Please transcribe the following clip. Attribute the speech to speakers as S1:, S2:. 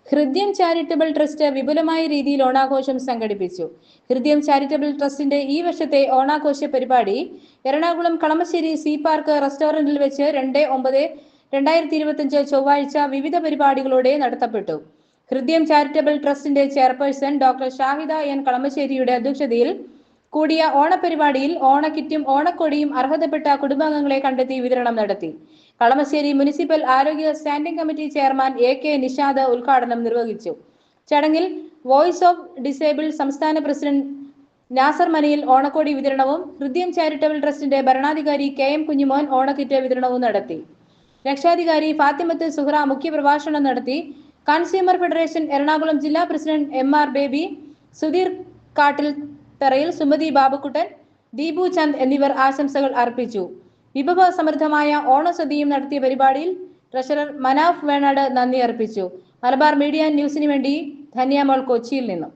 S1: ഹൃദയം charitable trust വിപുലമായ രീതിയിൽ ഓണാഘോഷം സംഘടിപ്പിച്ചു. ഹൃദയം ചാരിറ്റബിൾ ട്രസ്റ്റിന്റെ ഈ വർഷത്തെ ഓണാഘോഷ പരിപാടി എറണാകുളം കളമശ്ശേരി സീ പാർക്ക് റെസ്റ്റോറന്റിൽ വെച്ച് 2/9/2025 ചൊവ്വാഴ്ച വിവിധ പരിപാടികളോടെ നടത്തപ്പെട്ടു. ഹൃദയം ചാരിറ്റബിൾ ട്രസ്റ്റിന്റെ ചെയർപേഴ്സൺ ഡോക്ടർ ഷാഹിദ എൻ കളമശ്ശേരിയുടെ അധ്യക്ഷതയിൽ കൂടിയ ഓണപരിപാടിയിൽ ഓണക്കിറ്റും ഓണക്കൊടിയും അർഹതപ്പെട്ട കുടുംബാംഗങ്ങളെ കണ്ടെത്തി വിതരണം നടത്തി. കളമശ്ശേരി മുനിസിപ്പൽ ആരോഗ്യ standing committee chairman AK Nishad ഉദ്ഘാടനം നിർവഹിച്ചു. ചടങ്ങിൽ വോയിസ് ഓഫ് ഡിസേബിൾ സംസ്ഥാന പ്രസിഡന്റ് നാസർ മനയിൽ ഓണക്കോടി വിതരണവും ഹൃദയം ചാരിറ്റബിൾ ട്രസ്റ്റിന്റെ ഭരണാധികാരി KM കുഞ്ഞുമോൻ ഓണക്കിറ്റ് വിതരണവും നടത്തി. രക്ഷാധികാരി ഫാത്തിമത്ത് സുഹ്റ മുഖ്യപ്രഭാഷണം നടത്തി. കൺസ്യൂമർ ഫെഡറേഷൻ എറണാകുളം ജില്ലാ പ്രസിഡന്റ് MR ബേബി, സുധീർ കാട്ടിൽ തറയിൽ, സുമതി ബാബുക്കുട്ടൻ, ദീപു ചന്ദ് എന്നിവർ ആശംസകൾ അർപ്പിച്ചു. വിഭവ സമൃദ്ധമായ ഓണസദ്യയും നടത്തിയ പരിപാടിയിൽ ട്രഷറർ മനാഫ് വേണാട് നന്ദി അർപ്പിച്ചു. മലബാർ മീഡിയ ന്യൂസിന് വേണ്ടി ധന്യമോൾ കൊച്ചിയിൽ നിന്നും.